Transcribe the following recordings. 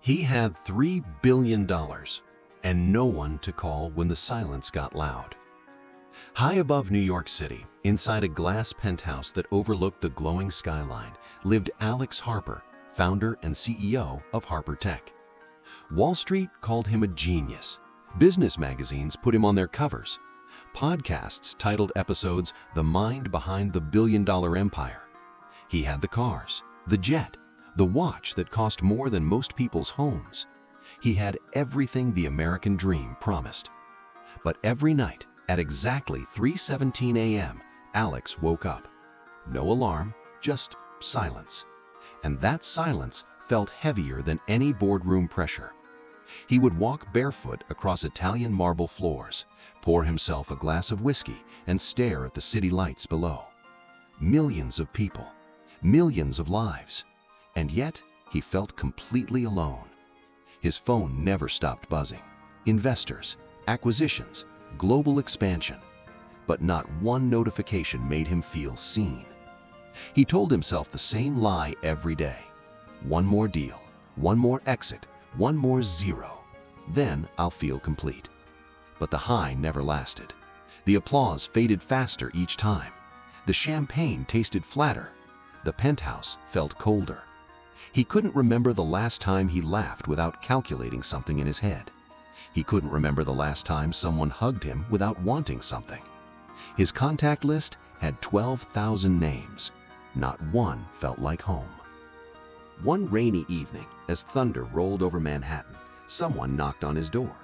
He had $3 billion and no one to call when the silence got loud. High above New York City, inside a glass penthouse that overlooked the glowing skyline, lived Alex Harper, founder and CEO of Harper Tech. Wall Street called him a genius. Business magazines put him on their covers. Podcasts titled episodes "The Mind Behind the Billion-Dollar Empire." He had the cars, the jet, the watch that cost more than most people's homes. He had everything the American dream promised. But every night, at exactly 3:17 a.m., Alex woke up. No alarm, just silence. And that silence felt heavier than any boardroom pressure. He would walk barefoot across Italian marble floors, pour himself a glass of whiskey, and stare at the city lights below. Millions of people, millions of lives. And yet, he felt completely alone. His phone never stopped buzzing. Investors, acquisitions, global expansion. But not one notification made him feel seen. He told himself the same lie every day. One more deal, one more exit, one more zero. Then I'll feel complete. But the high never lasted. The applause faded faster each time. The champagne tasted flatter. The penthouse felt colder. He couldn't remember the last time he laughed without calculating something in his head. He couldn't remember the last time someone hugged him without wanting something. His contact list had 12,000 names. Not one felt like home. One rainy evening, as thunder rolled over Manhattan, someone knocked on his door.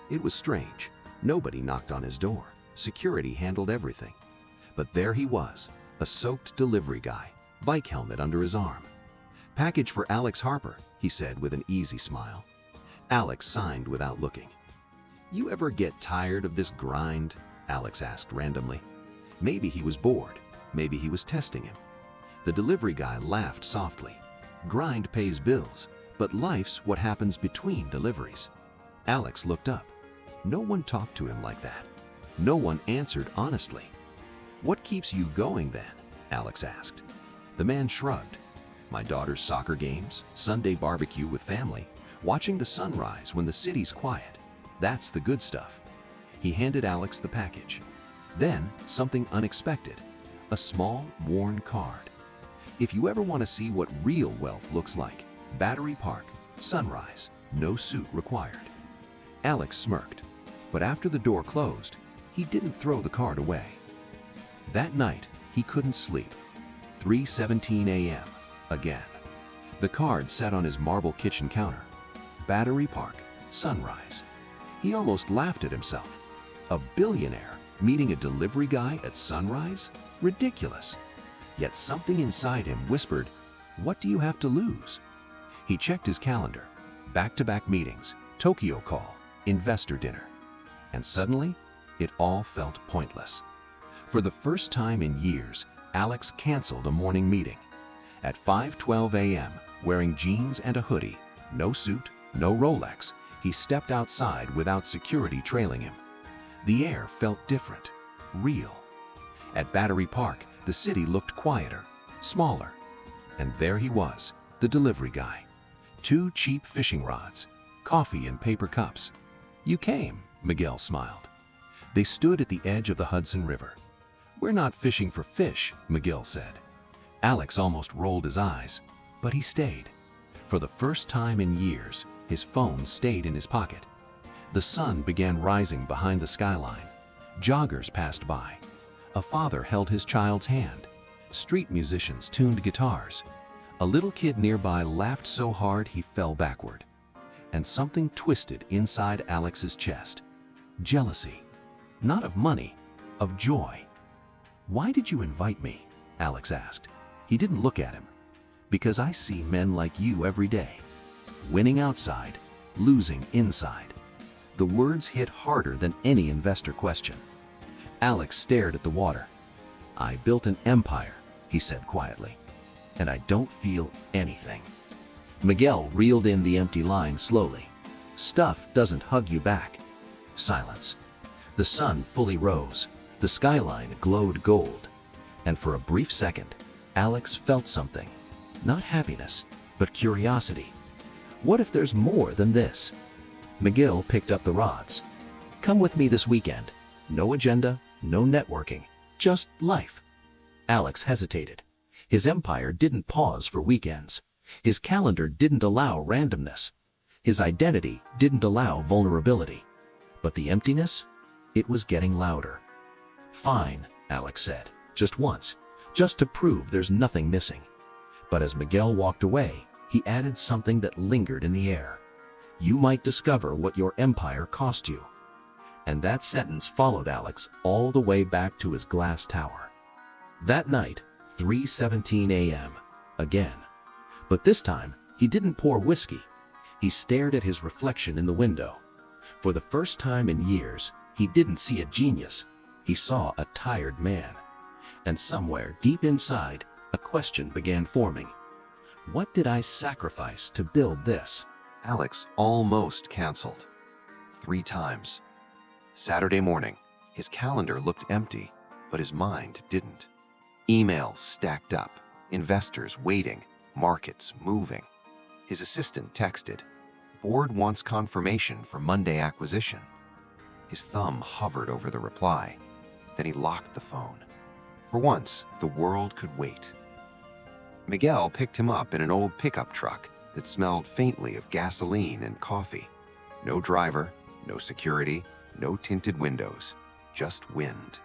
It was strange. Nobody knocked on his door. Security handled everything. But there he was, a soaked delivery guy, bike helmet under his arm. "Package for Alex Harper," he said with an easy smile. Alex signed without looking. "You ever get tired of this grind?" Alex asked randomly. Maybe he was bored. Maybe he was testing him. The delivery guy laughed softly. "Grind pays bills, but life's what happens between deliveries." Alex looked up. No one talked to him like that. No one answered honestly. "What keeps you going then?" Alex asked. The man shrugged. "My daughter's soccer games, Sunday barbecue with family, watching the sunrise when the city's quiet. That's the good stuff." He handed Alex the package. Then something unexpected. A small, worn card. "If you ever want to see what real wealth looks like, Battery Park, sunrise, no suit required." Alex smirked, but after the door closed, he didn't throw the card away. That night, he couldn't sleep. 3:17 a.m. again. The card sat on his marble kitchen counter. Battery Park, sunrise. He almost laughed at himself. A billionaire meeting a delivery guy at sunrise? Ridiculous. Yet something inside him whispered, "What do you have to lose?" He checked his calendar. Back-to-back meetings, Tokyo call, investor dinner. And suddenly, it all felt pointless. For the first time in years, Alex canceled a morning meeting. At 5:12 a.m., wearing jeans and a hoodie, no suit, no Rolex, he stepped outside without security trailing him. The air felt different, real. At Battery Park, the city looked quieter, smaller. And there he was, the delivery guy. 2 cheap fishing rods, coffee in paper cups. "You came," Miguel smiled. They stood at the edge of the Hudson River. "We're not fishing for fish," Miguel said. Alex almost rolled his eyes, but he stayed. For the first time in years, his phone stayed in his pocket. The sun began rising behind the skyline. Joggers passed by. A father held his child's hand. Street musicians tuned guitars. A little kid nearby laughed so hard he fell backward. And something twisted inside Alex's chest. Jealousy. Not of money, of joy. "Why did you invite me?" Alex asked. He didn't look at him. "Because I see men like you every day. Winning outside, losing inside." The words hit harder than any investor question. Alex stared at the water. "I built an empire," he said quietly, "and I don't feel anything." Miguel reeled in the empty line slowly. "Stuff doesn't hug you back." Silence. The sun fully rose. The skyline glowed gold. And for a brief second, Alex felt something. Not happiness, but curiosity. What if there's more than this? Miguel picked up the rods. Come with me this weekend. No agenda, no networking, just life. Alex hesitated. His empire didn't pause for weekends. His calendar didn't allow randomness. His identity didn't allow vulnerability. But the emptiness? It was getting louder. Fine, Alex said, just once, just to prove there's nothing missing. But as Miguel walked away, he added something that lingered in the air. You might discover what your empire cost you. And that sentence followed Alex all the way back to his glass tower. That night, 3:17 a.m., again. But this time, he didn't pour whiskey. He stared at his reflection in the window. For the first time in years, he didn't see a genius. He saw a tired man. And somewhere deep inside, a question began forming. What did I sacrifice to build this? Alex almost canceled. 3 times. Saturday morning, his calendar looked empty, but his mind didn't. Emails stacked up, investors waiting, markets moving. His assistant texted, "Board wants confirmation for Monday acquisition." His thumb hovered over the reply. Then he locked the phone. For once, the world could wait. Miguel picked him up in an old pickup truck that smelled faintly of gasoline and coffee. No driver, no security, no tinted windows, just wind.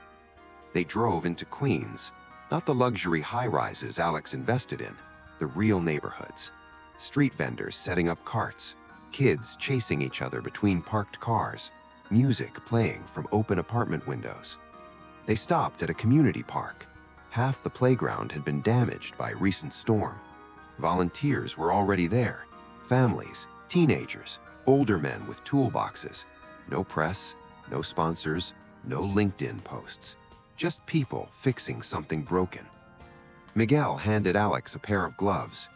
They drove into Queens, not the luxury high-rises Alex invested in, the real neighborhoods. Street vendors setting up carts, kids chasing each other between parked cars, music playing from open apartment windows. They stopped at a community park. Half the playground had been damaged by a recent storm. Volunteers were already there. Families, teenagers, older men with toolboxes. No press, no sponsors, no LinkedIn posts. Just people fixing something broken. Miguel handed Alex a pair of gloves.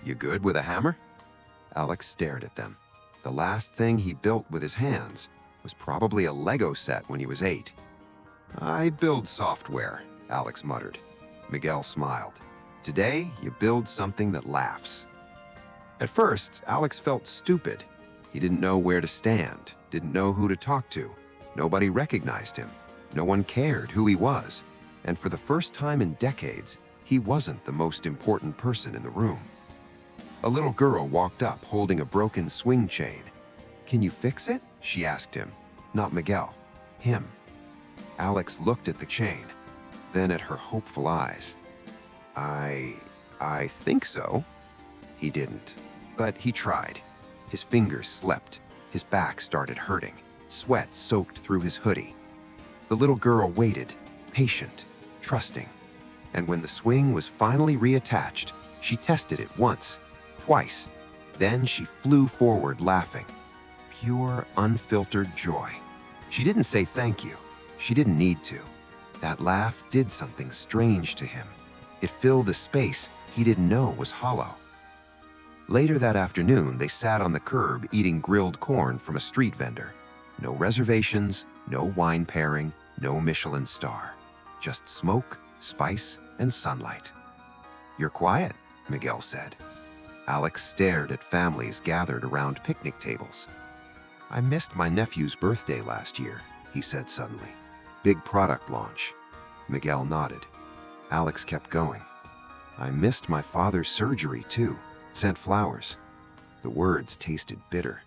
"You good with a hammer?" Alex stared at them. The last thing he built with his hands was probably a Lego set when he was 8. "I build software," Alex muttered. Miguel smiled. "Today, you build something that laughs." At first, Alex felt stupid. He didn't know where to stand, didn't know who to talk to. Nobody recognized him. No one cared who he was. And for the first time in decades, he wasn't the most important person in the room. A little girl walked up holding a broken swing chain. "Can you fix it?" she asked him. Not Miguel, him. Alex looked at the chain, then at her hopeful eyes. I think so." He didn't, but he tried. His fingers slipped. His back started hurting. Sweat soaked through his hoodie. The little girl waited, patient, trusting. And when the swing was finally reattached, she tested it once, twice. Then she flew forward laughing. Pure, unfiltered joy. She didn't say thank you. She didn't need to. That laugh did something strange to him. It filled a space he didn't know was hollow. Later that afternoon, they sat on the curb eating grilled corn from a street vendor. No reservations, no wine pairing, no Michelin star. Just smoke, spice, and sunlight. "You're quiet," Miguel said. Alex stared at families gathered around picnic tables. "I missed my nephew's birthday last year," he said suddenly. "Big product launch." Miguel nodded. Alex kept going. "I missed my father's surgery too. Sent flowers." The words tasted bitter.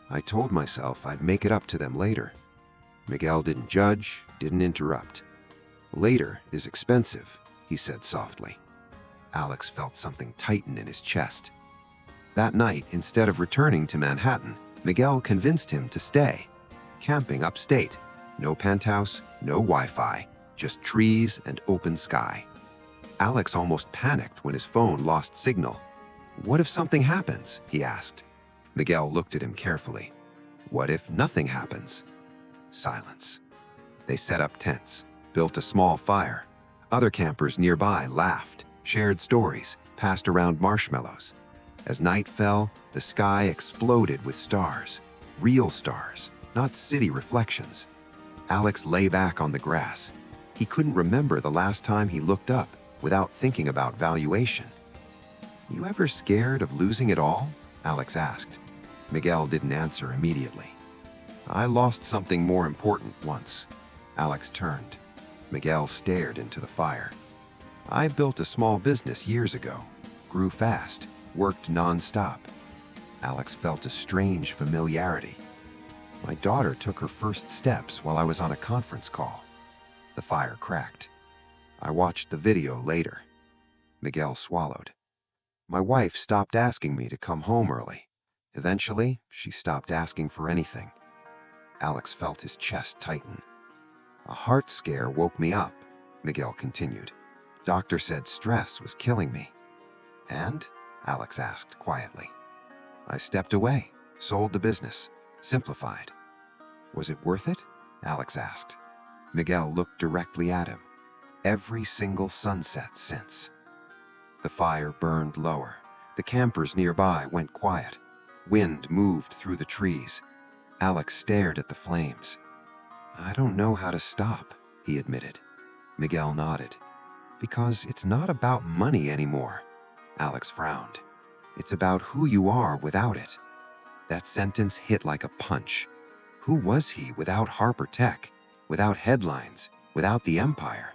"I told myself I'd make it up to them later." Miguel didn't judge, didn't interrupt. "Later is expensive," he said softly. Alex felt something tighten in his chest. That night, instead of returning to Manhattan, Miguel convinced him to stay. Camping upstate. No penthouse, no Wi-Fi, just trees and open sky. Alex almost panicked when his phone lost signal. "What if something happens?" he asked. Miguel looked at him carefully. "What if nothing happens?" Silence. They set up tents, built a small fire. Other campers nearby laughed, shared stories, passed around marshmallows. As night fell, the sky exploded with stars. Real stars, not city reflections. Alex lay back on the grass. He couldn't remember the last time he looked up without thinking about valuation. "You ever scared of losing it all?" Alex asked. Miguel didn't answer immediately. I lost something more important once. Alex turned. Miguel stared into the fire. I built a small business years ago, grew fast, worked non-stop. Alex felt a strange familiarity. My daughter took her first steps while I was on a conference call. The fire cracked. I watched the video later. Miguel swallowed. My wife stopped asking me to come home early. Eventually, she stopped asking for anything. Alex felt his chest tighten. A heart scare woke me up, Miguel continued. Doctor said stress was killing me. And? Alex asked quietly. I stepped away, sold the business, simplified. Was it worth it? Alex asked. Miguel looked directly at him. Every single sunset since. The fire burned lower. The campers nearby went quiet. Wind moved through the trees. Alex stared at the flames. I don't know how to stop, he admitted. Miguel nodded. Because it's not about money anymore. Alex frowned. It's about who you are without it. That sentence hit like a punch. Who was he without Harper Tech, without headlines, without the empire?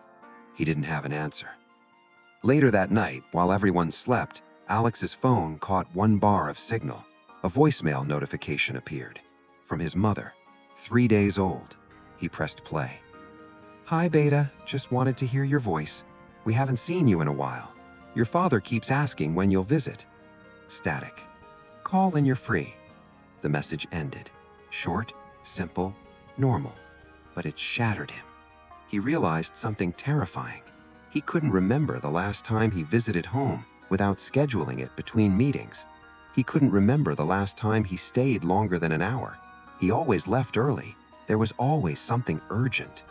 He didn't have an answer. Later that night, while everyone slept, Alex's phone caught one bar of signal. A voicemail notification appeared. From his mother, 3 days old. He pressed play. Hi, Beta. Just wanted to hear your voice. We haven't seen you in a while. Your father keeps asking when you'll visit. Static. Call when you're free. The message ended. Short, simple, normal. But it shattered him. He realized something terrifying. He couldn't remember the last time he visited home without scheduling it between meetings. He couldn't remember the last time he stayed longer than an hour. He always left early. There was always something urgent.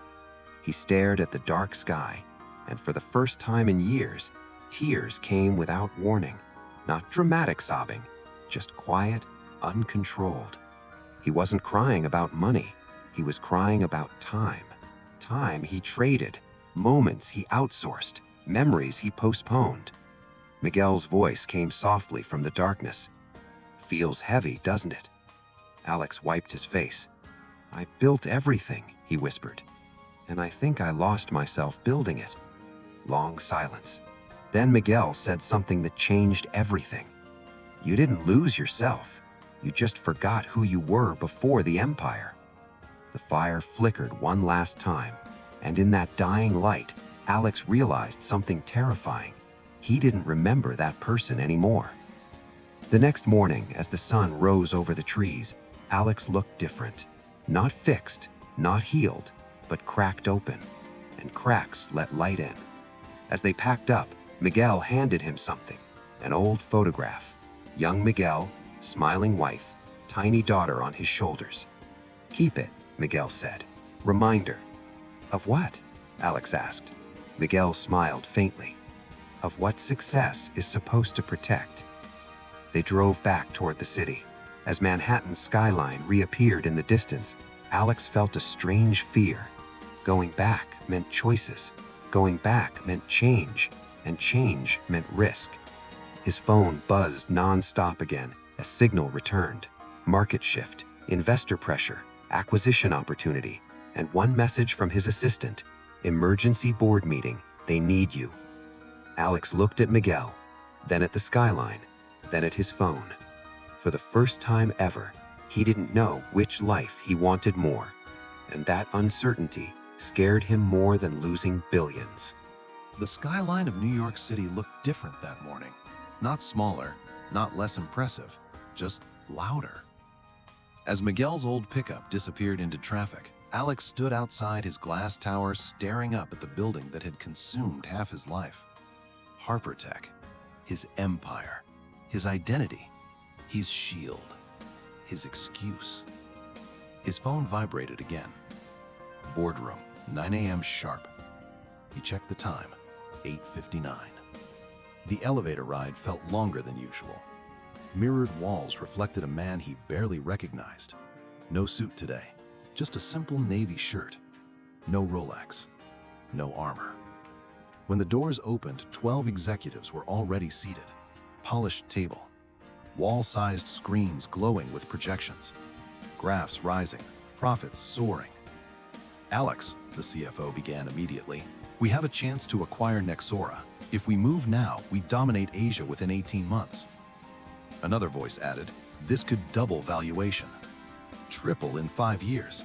He stared at the dark sky, and for the first time in years, tears came without warning. Not dramatic sobbing, just quiet, uncontrolled. He wasn't crying about money. He was crying about time. Time he traded, moments he outsourced, memories he postponed. Miguel's voice came softly from the darkness. Feels heavy, doesn't it? Alex wiped his face. I built everything, he whispered. And I think I lost myself building it. Long silence. Then Miguel said something that changed everything. You didn't lose yourself. You just forgot who you were before the empire. The fire flickered one last time, and in that dying light, Alex realized something terrifying. He didn't remember that person anymore. The next morning, as the sun rose over the trees, Alex looked different. Not fixed, not healed, but cracked open, and cracks let light in. As they packed up, Miguel handed him something, an old photograph. Young Miguel, smiling wife, tiny daughter on his shoulders. Keep it, Miguel said. Reminder. Of what? Alex asked. Miguel smiled faintly. Of what success is supposed to protect. They drove back toward the city. As Manhattan's skyline reappeared in the distance, Alex felt a strange fear. Going back meant choices. Going back meant change, and change meant risk. His phone buzzed non-stop again as signal returned. Market shift, investor pressure, acquisition opportunity, and one message from his assistant. Emergency board meeting, they need you. Alex looked at Miguel, then at the skyline, then at his phone. For the first time ever, he didn't know which life he wanted more, and that uncertainty scared him more than losing billions. The skyline of New York City looked different that morning. Not smaller, not less impressive, just louder. As Miguel's old pickup disappeared into traffic, Alex stood outside his glass tower staring up at the building that had consumed half his life. Harper Tech, his empire, his identity, his shield, his excuse. His phone vibrated again. Boardroom, 9 a.m. sharp. He checked the time, 8:59. The elevator ride felt longer than usual. Mirrored walls reflected a man he barely recognized. No suit today, just a simple navy shirt. No Rolex, no armor. When the doors opened, 12 executives were already seated. Polished table, Wall-sized screens glowing with projections. Graphs rising, profits soaring. Alex, the CFO began immediately, we have a chance to acquire Nexora. If we move now, we dominate Asia within 18 months. Another voice added, this could double valuation. Triple in 5 years.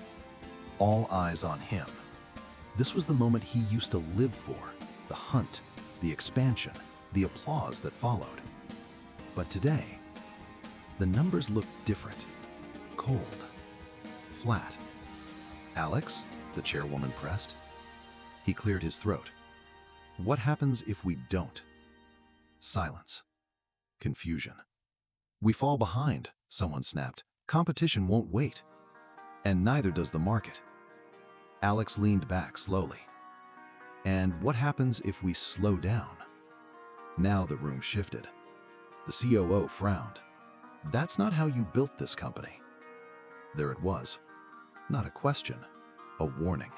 All eyes on him. This was the moment he used to live for, the hunt, the expansion, the applause that followed. But today, the numbers looked different. Cold. Flat. Alex, the chairwoman pressed. He cleared his throat. What happens if we don't? Silence. Confusion. We fall behind, someone snapped. Competition won't wait. And neither does the market. Alex leaned back slowly. And what happens if we slow down? Now the room shifted. The COO frowned. That's not how you built this company. There it was. Not a question, a warning.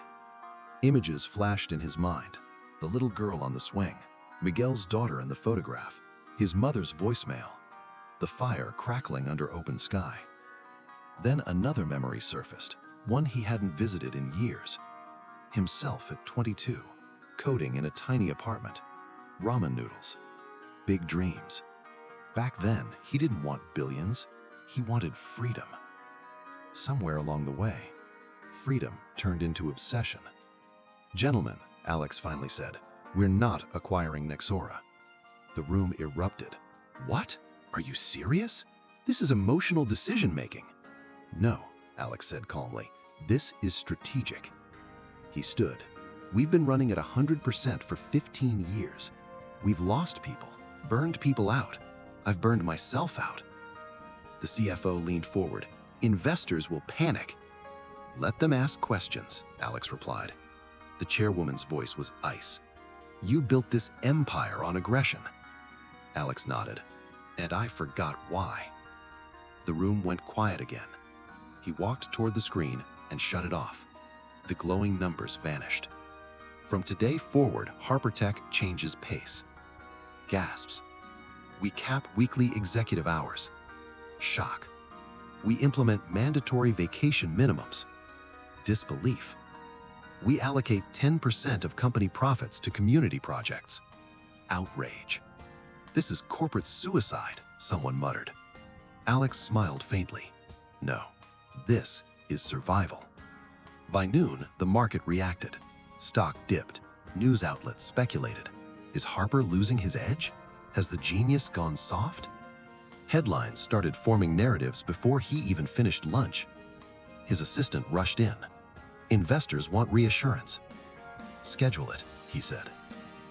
Images flashed in his mind. The little girl on the swing, Miguel's daughter in the photograph, his mother's voicemail, the fire crackling under open sky. Then another memory surfaced, one he hadn't visited in years. Himself at 22, coding in a tiny apartment. Ramen noodles. Big dreams. Back then, he didn't want billions. He wanted freedom. Somewhere along the way, freedom turned into obsession. Gentlemen, Alex finally said, we're not acquiring Nexora. The room erupted. What? Are you serious? This is emotional decision-making. No, Alex said calmly. This is strategic. He stood. We've been running at 100% for 15 years. We've lost people, burned people out. I've burned myself out. The CFO leaned forward. Investors will panic. Let them ask questions, Alex replied. The chairwoman's voice was ice. You built this empire on aggression. Alex nodded. And I forgot why. The room went quiet again. He walked toward the screen and shut it off. The glowing numbers vanished. From today forward, HarperTech changes pace. Gasps. We cap weekly executive hours. Shock. We implement mandatory vacation minimums. Disbelief. We allocate 10% of company profits to community projects. Outrage. This is corporate suicide, someone muttered. Alex smiled faintly. No, this is survival. By noon, the market reacted. Stock dipped. News outlets speculated. Is Harper losing his edge? Has the genius gone soft? Headlines started forming narratives before he even finished lunch. His assistant rushed in. Investors want reassurance. Schedule it, he said.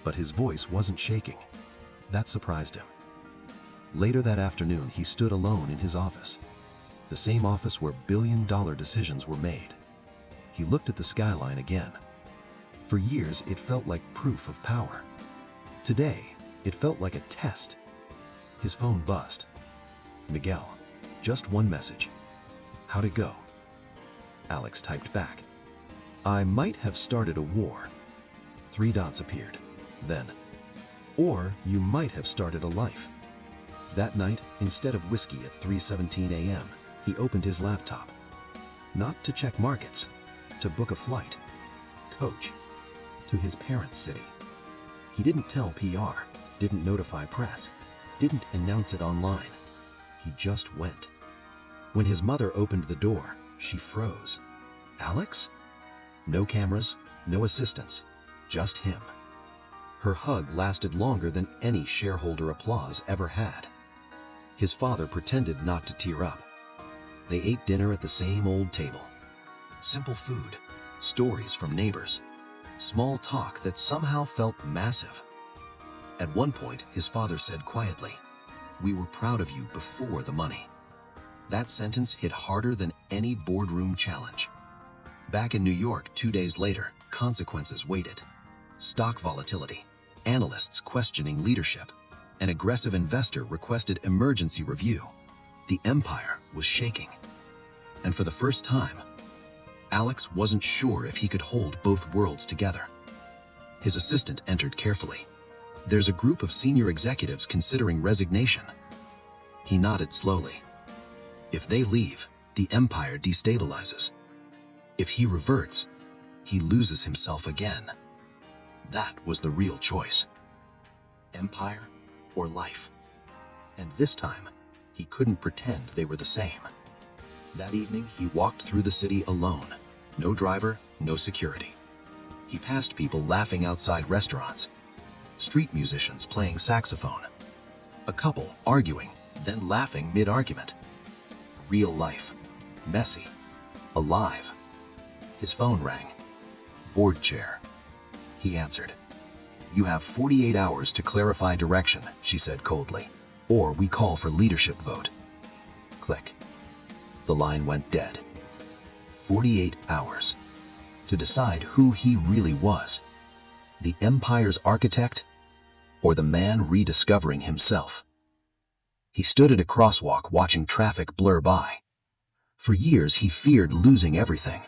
But his voice wasn't shaking. That surprised him. Later that afternoon, he stood alone in his office. The same office where billion-dollar decisions were made. He looked at the skyline again. For years, it felt like proof of power. Today, it felt like a test. His phone buzzed. Miguel, just one message. How'd it go? Alex typed back. I might have started a war. 3 dots appeared. Then, or you might have started a life. That night, instead of whiskey at 3:17 a.m., he opened his laptop. Not to check markets, to book a flight. Coach. To his parents' city. He didn't tell PR, didn't notify press, didn't announce it online. He just went. When his mother opened the door, she froze. Alex? No cameras, no assistants, just him. Her hug lasted longer than any shareholder applause ever had. His father pretended not to tear up. They ate dinner at the same old table. Simple food, stories from neighbors, small talk that somehow felt massive. At one point, his father said quietly, "We were proud of you before the money." That sentence hit harder than any boardroom challenge. Back in New York 2 days later, consequences waited. Stock volatility, analysts questioning leadership, an aggressive investor requested emergency review. The empire was shaking. And for the first time, Alex wasn't sure if he could hold both worlds together. His assistant entered carefully. There's a group of senior executives considering resignation. He nodded slowly. If they leave, the empire destabilizes. If he reverts, he loses himself again. That was the real choice. Empire or life. And this time, he couldn't pretend they were the same. That evening, he walked through the city alone. No driver, no security. He passed people laughing outside restaurants, street musicians playing saxophone, a couple arguing, then laughing mid-argument. Real life. Messy. Alive. His phone rang. Board chair. He answered. "You have 48 hours to clarify direction," she said coldly, "or we call for leadership vote." Click. The line went dead. 48 hours. To decide who he really was. The empire's architect, or the man rediscovering himself. He stood at a crosswalk watching traffic blur by. For years he feared losing everything.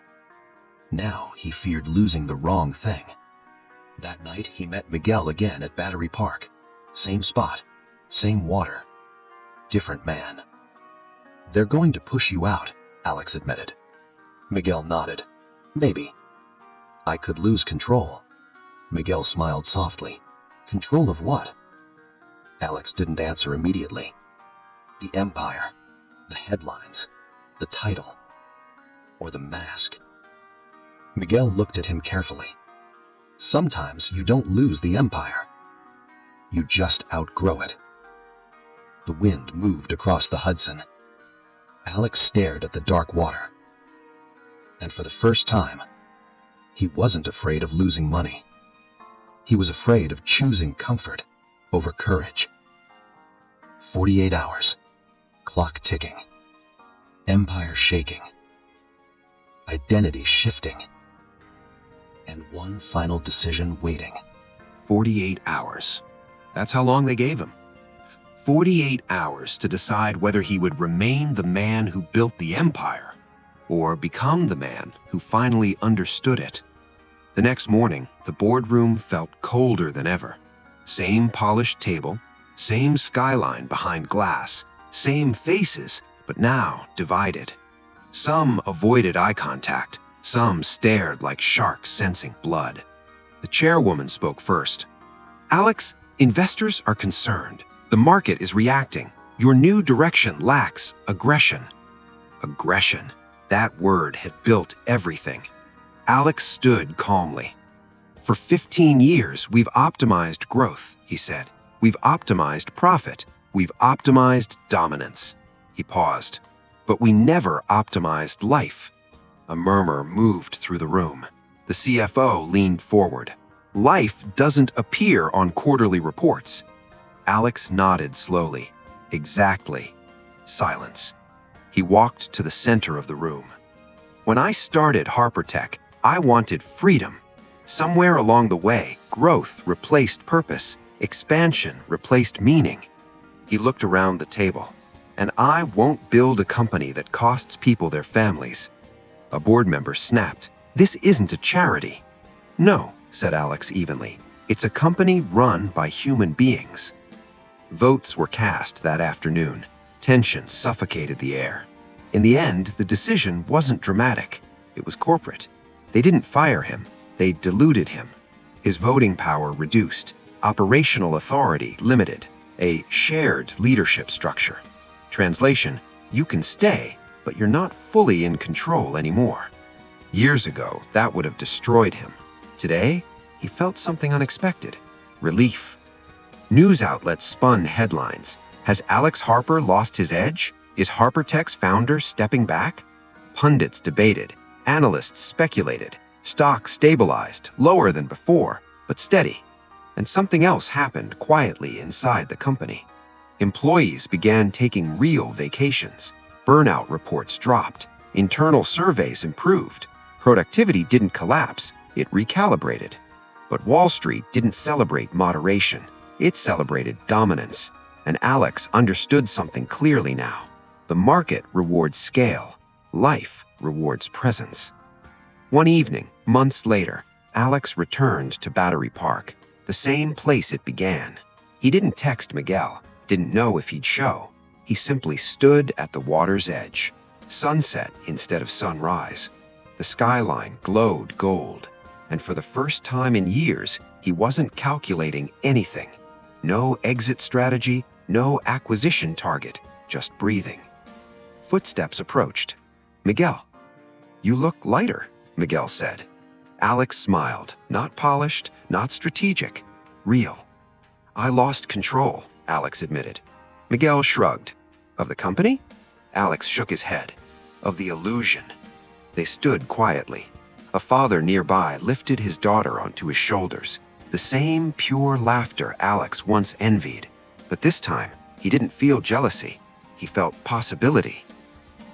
Now he feared losing the wrong thing. That night he met Miguel again at Battery Park. Same spot, same water, different man. "They're going to push you out," Alex admitted. Miguel nodded. "Maybe. I could lose control." Miguel smiled softly. "Control of what?" Alex didn't answer immediately. The empire, the headlines, the title, or the mask. Miguel looked at him carefully. "Sometimes you don't lose the empire. You just outgrow it." The wind moved across the Hudson. Alex stared at the dark water. And for the first time, he wasn't afraid of losing money. He was afraid of choosing comfort over courage. 48 hours. Clock ticking. Empire shaking. Identity shifting. And one final decision waiting. 48 hours. That's how long they gave him. 48 hours to decide whether he would remain the man who built the empire or become the man who finally understood it. The next morning, the boardroom felt colder than ever. Same polished table, same skyline behind glass, same faces, but now divided. Some avoided eye contact, some stared like sharks sensing blood. The chairwoman spoke first. "Alex, investors are concerned. The market is reacting. Your new direction lacks aggression." Aggression. That word had built everything. Alex stood calmly. "For 15 years, we've optimized growth," he said. "We've optimized profit. We've optimized dominance." He paused. "But we never optimized life." A murmur moved through the room. The CFO leaned forward. "Life doesn't appear on quarterly reports." Alex nodded slowly. "Exactly." Silence. He walked to the center of the room. "When I started HarperTech, I wanted freedom. Somewhere along the way, growth replaced purpose, expansion replaced meaning." He looked around the table. "And I won't build a company that costs people their families." A board member snapped. "This isn't a charity." "No," said Alex evenly. "It's a company run by human beings." Votes were cast that afternoon. Tension suffocated the air. In the end, the decision wasn't dramatic. It was corporate. They didn't fire him. They diluted him. His voting power reduced. Operational authority limited. A shared leadership structure. Translation: you can stay, but you're not fully in control anymore. Years ago, that would have destroyed him. Today, he felt something unexpected. Relief. News outlets spun headlines. Has Alex Harper lost his edge? Is HarperTech's founder stepping back? Pundits debated. Analysts speculated. Stock stabilized, lower than before, but steady. And something else happened quietly inside the company. Employees began taking real vacations. Burnout reports dropped. Internal surveys improved. Productivity didn't collapse, it recalibrated. But Wall Street didn't celebrate moderation. It celebrated dominance. And Alex understood something clearly now. The market rewards scale. Life rewards presence. One evening, months later, Alex returned to Battery Park, the same place it began. He didn't text Miguel, didn't know if he'd show. He simply stood at the water's edge, sunset instead of sunrise. The skyline glowed gold, and for the first time in years, he wasn't calculating anything. No exit strategy, no acquisition target, just breathing. Footsteps approached. "Miguel." "You look lighter," Miguel said. Alex smiled, not polished, not strategic, real. "I lost control," Alex admitted. Miguel shrugged. "Of the company?" Alex shook his head. "Of the illusion." They stood quietly. A father nearby lifted his daughter onto his shoulders. The same pure laughter Alex once envied. But this time, he didn't feel jealousy. He felt possibility.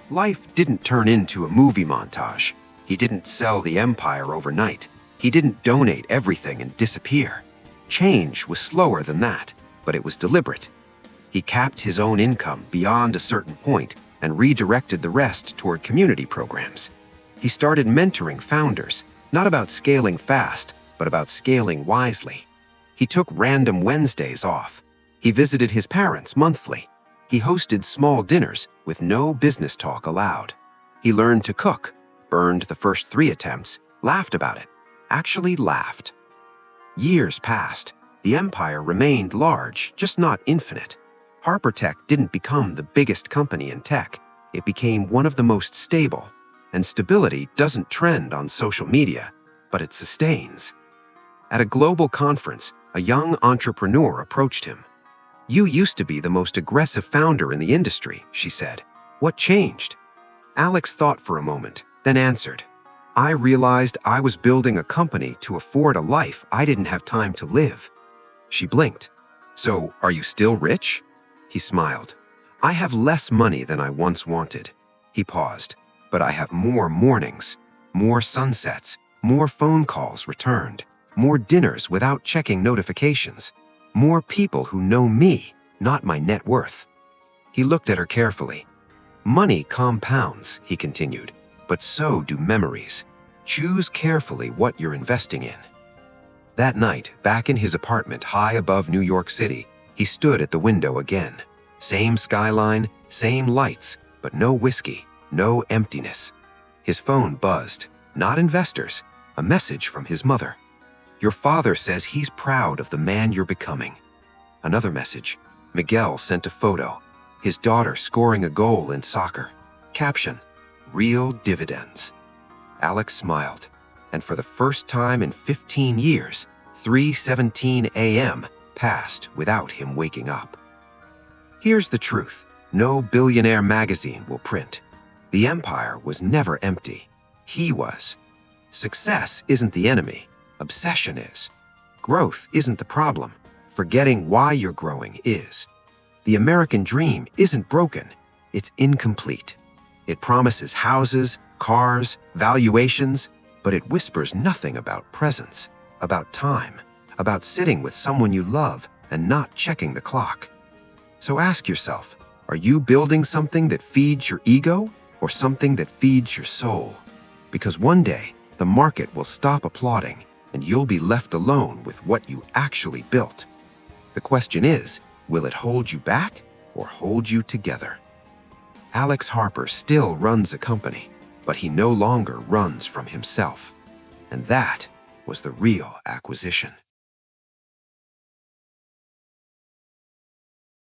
Life didn't turn into a movie montage. He didn't sell the empire overnight. He didn't donate everything and disappear. Change was slower than that, but it was deliberate. He capped his own income beyond a certain point and redirected the rest toward community programs. He started mentoring founders, not about scaling fast, but about scaling wisely. He took random Wednesdays off. He visited his parents monthly. He hosted small dinners with no business talk allowed. He learned to cook, burned the first 3 attempts, laughed about it, actually laughed. Years passed. The empire remained large, just not infinite. HarperTech didn't become the biggest company in tech. It became one of the most stable. And stability doesn't trend on social media, but it sustains. At a global conference, a young entrepreneur approached him. "You used to be the most aggressive founder in the industry," she said. "What changed?" Alex thought for a moment, then answered, "I realized I was building a company to afford a life I didn't have time to live." She blinked. "So, are you still rich?" He smiled. "I have less money than I once wanted." He paused. "But I have more mornings, more sunsets, more phone calls returned, more dinners without checking notifications, more people who know me, not my net worth." He looked at her carefully. "Money compounds," he continued, "but so do memories. Choose carefully what you're investing in." That night, back in his apartment high above New York City, he stood at the window again. Same skyline, same lights, but no whiskey. No emptiness. His phone buzzed. Not investors. A message from his mother. "Your father says he's proud of the man you're becoming." Another message. Miguel sent a photo. His daughter scoring a goal in soccer. Caption: "Real dividends." Alex smiled. And for the first time in 15 years, 3:17 a.m. passed without him waking up. Here's the truth. No billionaire magazine will print. The empire was never empty. He was. Success isn't the enemy. Obsession is. Growth isn't the problem. Forgetting why you're growing is. The American dream isn't broken. It's incomplete. It promises houses, cars, valuations, but it whispers nothing about presence, about time, about sitting with someone you love and not checking the clock. So ask yourself, are you building something that feeds your ego? Or something that feeds your soul? Because one day, the market will stop applauding, and you'll be left alone with what you actually built. The question is, will it hold you back or hold you together? Alex Harper still runs a company, but he no longer runs from himself. And that was the real acquisition.